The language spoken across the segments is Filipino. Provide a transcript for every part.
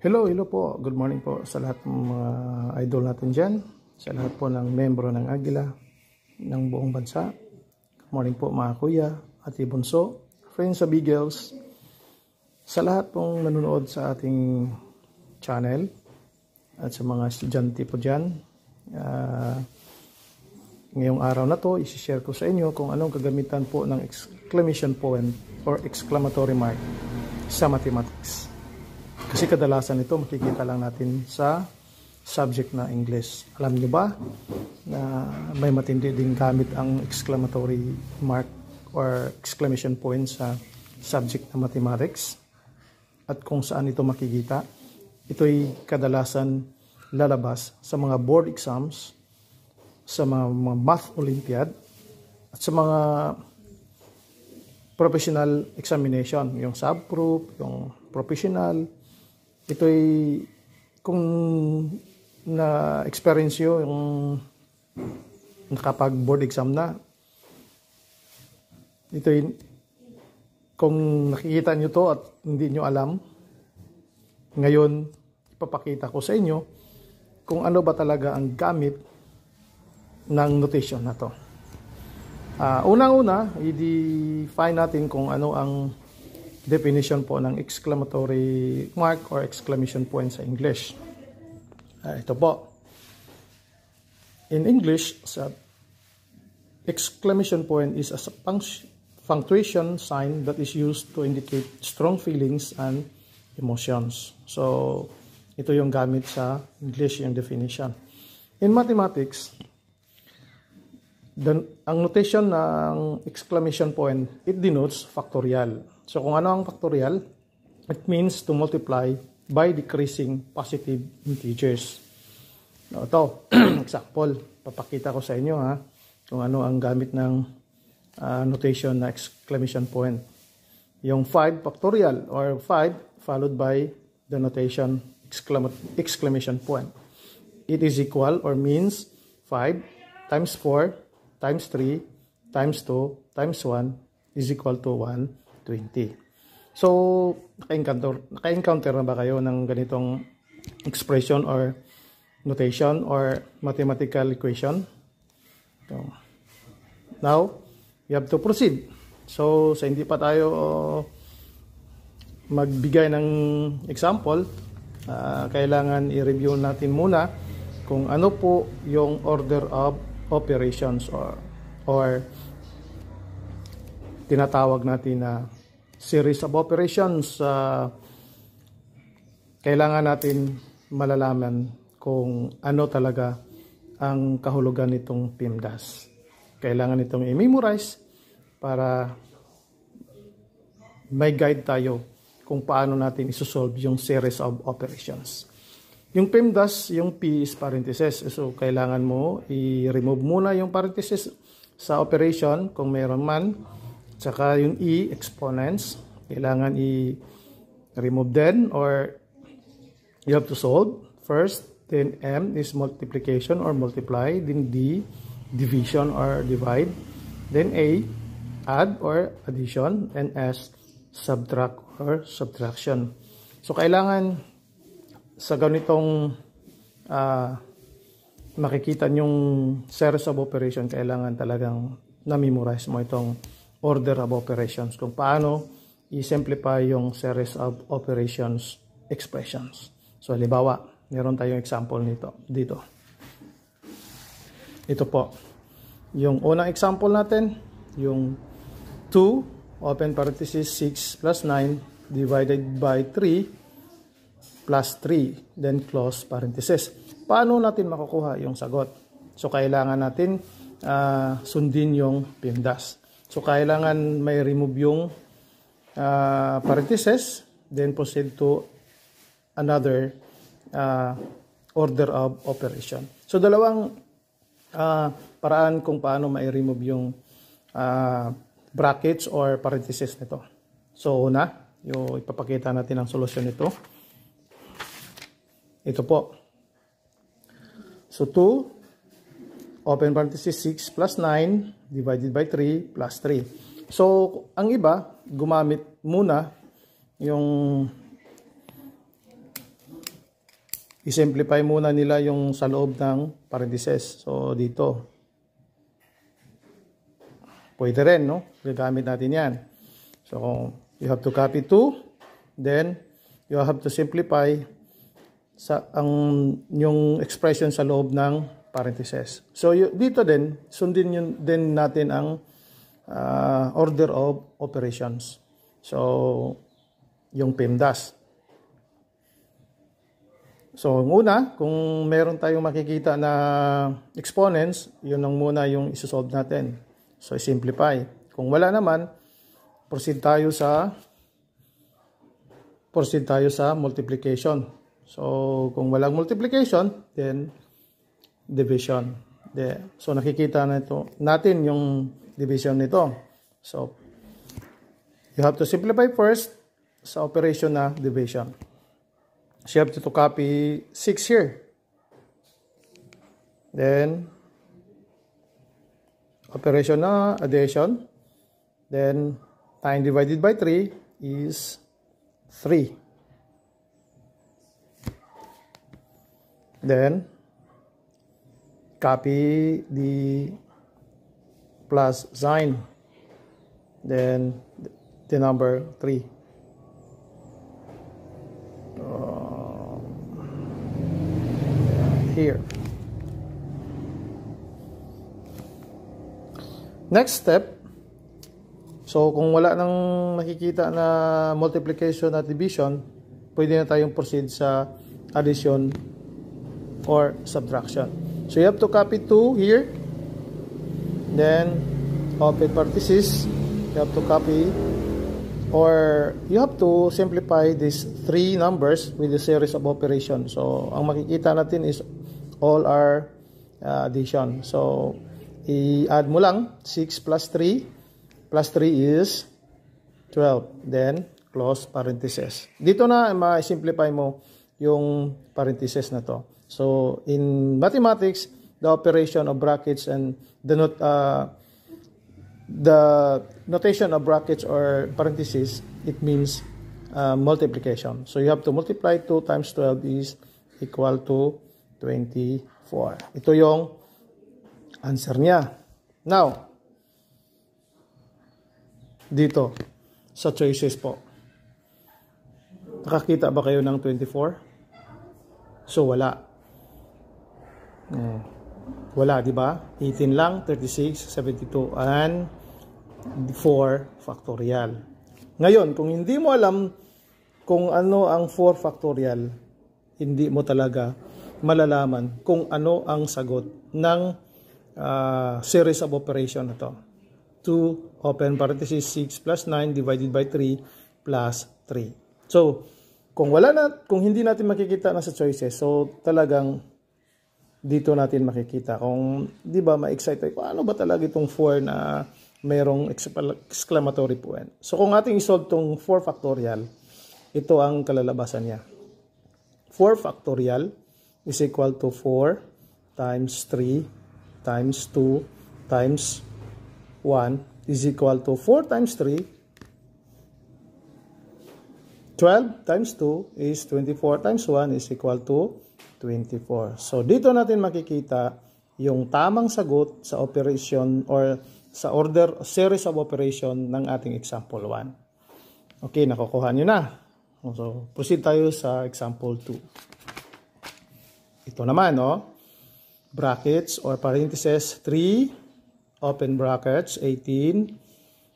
Hello po. Good morning po sa lahat ng mga idol natin dyan. Sa lahat po ng membro ng Agila ng buong bansa. Good morning po mga kuya, ati bunso, friends sa Beagles. Sa lahat pong nanonood sa ating channel at sa mga estudyante po dyan. Ngayong araw na to, isi-share ko sa inyo kung anong kagamitan po ng exclamation point or exclamatory mark sa mathematics. Kasi kadalasan ito makikita lang natin sa subject na English. Alam niyo ba na may matindi din gamit ang exclamatory mark or exclamation point sa subject na mathematics? At kung saan ito makikita, ito'y kadalasan lalabas sa mga board exams, sa mga math olympiad, at sa mga professional examination, yung subproof, yung professional. Ito'y kung na-experience nyo yung nakapag-board exam na, ito'y kung nakikita nyo to at hindi nyo alam, ngayon ipapakita ko sa inyo kung ano ba talaga ang gamit ng notation na to. Unang-una, i-define natin kung ano ang definition po ng exclamatory mark or exclamation point sa English. Ito po. In English, exclamation point is a punctuation sign that is used to indicate strong feelings and emotions. So, ito yung gamit sa English, yung definition. In mathematics, ang notation ng exclamation point, it denotes factorial. So, kung ano ang factorial, it means to multiply by decreasing positive integers. Ito, example, papakita ko sa inyo kung ano ang gamit ng notation na exclamation point. Yung 5 factorial or 5 followed by the notation exclamation point. It is equal or means 5 times 4 times 3 times 2 times 1 is equal to 120. So, naka-encounter na ba kayo ng ganitong expression or notation or mathematical equation? So, now, we have to proceed. So, sa hindi pa tayo magbigay ng example, kailangan i-review natin muna kung ano po yung order of operations or tinatawag natin na series of operations. Kailangan natin malalaman kung ano talaga ang kahulugan nitong PEMDAS. Kailangan itong i-memorize para may guide tayo kung paano natin isosolve yung series of operations. Yung PEMDAS, yung P is parenthesis. So, kailangan mo i-remove muna yung parenthesis sa operation kung mayroon man. Tsaka yung E, exponents. Kailangan i-remove din or you have to solve first. Then M is multiplication or multiply. Then D, division or divide. Then A, add or addition. And S, subtract or subtraction. So, kailangan sa ganitong makikita yung series of operation, kailangan talagang na-memorize mo itong order of operations kung paano i-simplify yung series of operations expressions. So, halimbawa, meron tayong example dito. Ito po. Yung unang example natin, yung 2, open parenthesis, 6 plus 9 divided by 3 plus 3, then close parenthesis. Paano natin makukuha yung sagot? So, kailangan natin sundin yung PEMDAS. So, kailangan may remove yung parenthesis, then proceed to another order of operation. So, dalawang paraan kung paano mai-remove yung brackets or parenthesis nito. So, una, yung ipapakita natin ang solusyon nito. Ito po. So, 2, open parenthesis, 6 plus 9 divided by 3 plus 3. So, ang iba, gumamit muna yung i-simplify muna nila yung sa loob ng parentheses. So, dito. Pwede rin, no? Gagamit natin yan. So, you have to copy 2. Then, you have to simplify yung expression sa loob ng parentheses. So, dito din, sundin din natin ang order of operations. So, yung PEMDAS. So, una, kung meron tayong makikita na exponents, yun ang muna yung isosolve natin. So, simplify. Kung wala naman, proceed tayo sa multiplication. So, kung walang multiplication, then division. So, nakikita natin yung division nito. So, you have to simplify first sa operation na division. So, you have to copy 6 here. Then, operation na addition. Then, 9 divided by 3 is 3. Then, copy the plus sign. Then, the number 3. Here. Next step. So, kung wala nang makikita na multiplication at division, pwede na tayong proceed sa addition or subtraction. So, you have to copy 2 here. Then, open parenthesis. You have to copy or you have to simplify these 3 numbers with a series of operations. So, ang makikita natin is all are addition. So, i-add mo lang 6 plus 3. Plus 3 is 12. Then, close parenthesis. Dito na ma-simplify mo yung parenthesis na to. So, in mathematics, the operation of brackets and the notation of brackets or parentheses, it means multiplication. So, you have to multiply 2 times 12 is equal to 24. Ito yung answer niya. Now, dito, sa choices po. Nakakita ba kayo ng 24? So, wala. Wala, di ba? 18 lang, 36, 72, and 4 factorial. Ngayon, kung hindi mo alam kung ano ang 4 factorial, hindi mo talaga malalaman kung ano ang sagot ng series of operation na to. 2, open parenthesis, 6 plus 9 divided by 3 plus 3. So, kung hindi natin makikita na sa choices, so talagang dito natin makikita. Kung, di ba, ma-excite tayo, ano ba talaga itong 4 na mayroong exclamatory point. So, kung ating isolve itong 4 factorial, ito ang kalalabasan niya. 4 factorial is equal to 4 times 3 times 2 times 1 is equal to 4 times 3. 12 times 2 is 24 times 1 is equal to 24. So, dito natin makikita yung tamang sagot sa operation or sa order series of operation ng ating example 1. Okay, nakukuha nyo na. So, proceed tayo sa example 2. Ito naman, brackets or parentheses 3, open brackets, 18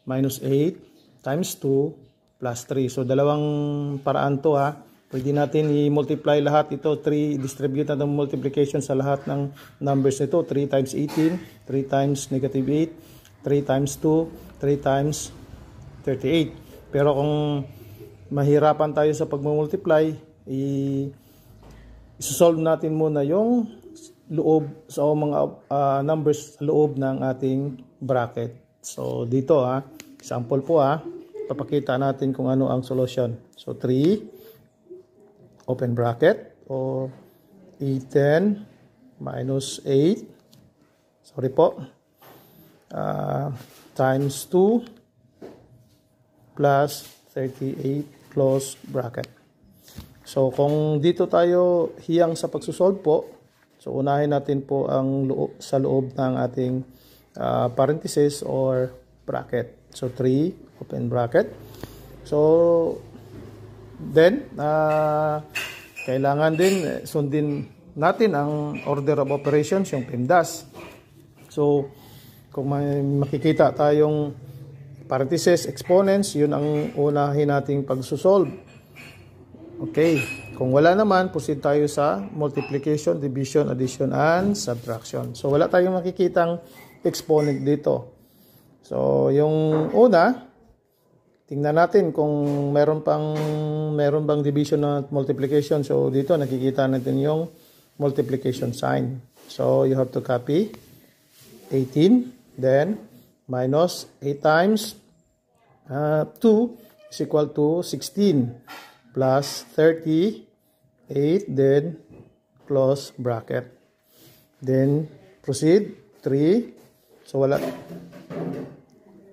minus 8 times 2 plus 3. So, dalawang paraan to ha. Pwede natin i-multiply lahat ito. 3, distribute natin multiplication sa lahat ng numbers nito. 3 times 18, 3 times negative 8, 3 times 2, 3 times 38. Pero kung mahirapan tayo sa pag-multiply, i-solve natin muna yung loob sa mga numbers sa loob ng ating bracket. So, dito example po papakita natin kung ano ang solution. So, 3, open bracket, o 18 minus 8, sorry po, times 2 plus 38 close bracket. So kung dito tayo hiyang sa pagsusolve po, so unahin natin po ang sa loob ng ating parenthesis or bracket. So 3 open bracket. So then kailangan din sundin natin ang order of operations, yung PEMDAS. So kung may makikita tayong parenthesis, exponents, yun ang unahin nating pagsusolve. Okay, kung wala naman, proceed tayo sa multiplication, division, addition, and subtraction. So wala tayong makikitang exponent dito. So yung una, tingnan natin kung meron bang division at multiplication. So dito nakikita natin yung multiplication sign. So you have to copy 18, then minus 8 times 2 is equal to 16 plus 38, then close bracket. Then proceed 3. So wala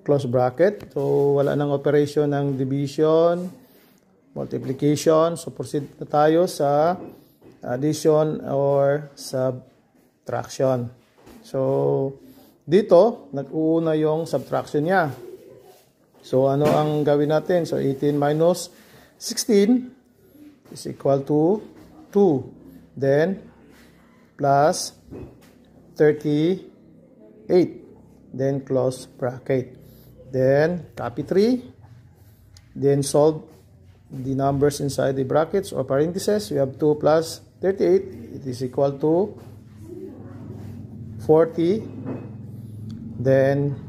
close bracket. So wala nang operation ng division, multiplication. So proceed na tayo sa addition or subtraction. So dito nag-uuna yung subtraction niya. So ano ang gawin natin? So 18 minus 16 is equal to 2. Then plus 38. Then close bracket. Then copy 3. Then solve the numbers inside the brackets or parentheses. We have 2 plus 38. It is equal to 40. Then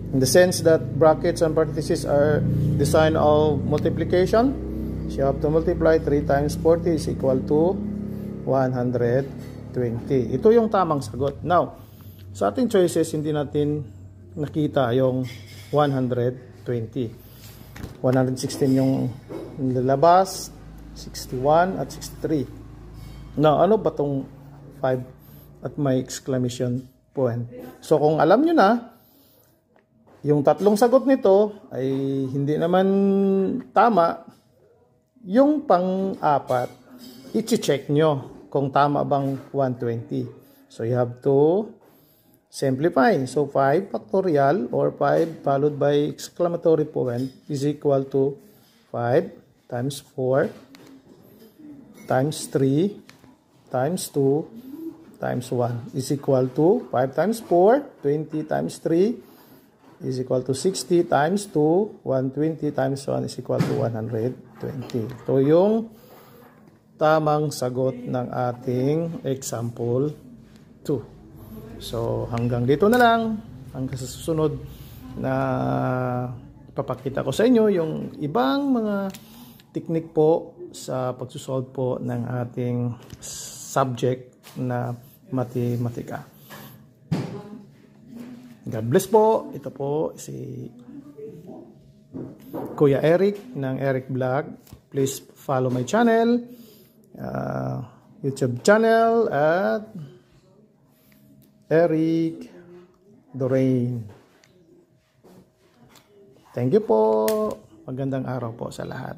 in the sense that brackets and parentheses are the sign of multiplication, so you have to multiply 3 times 40 is equal to 120. Ito yung tamang sagot. Now, sa ating choices, hindi natin nakita yung 120. 116 yung lalabas, 61 at 63. Now, ano ba itong 5 at may exclamation point? So, kung alam nyo na, yung tatlong sagot nito ay hindi naman tama, yung pang-apat, i-check nyo kung tama bang 120. So, you have to simplify. So, 5 factorial or 5 followed by exclamatory point is equal to 5 times 4 times 3 times 2 times 1 is equal to 5 times 4, 20 times 3 is equal to 60 times 2, 120 times 1 is equal to 120. Ito yung tamang sagot ng ating example 2. So, hanggang dito na lang. Hanggang sa susunod na papakita ko sa inyo yung ibang mga technique po sa pagsusolve po ng ating subject na matematika. God bless po. Ito po si Kuya Eric ng Eric Vlog. Please follow my channel, YouTube channel at Eric Dorain. Thank you po. Magandang araw po sa lahat.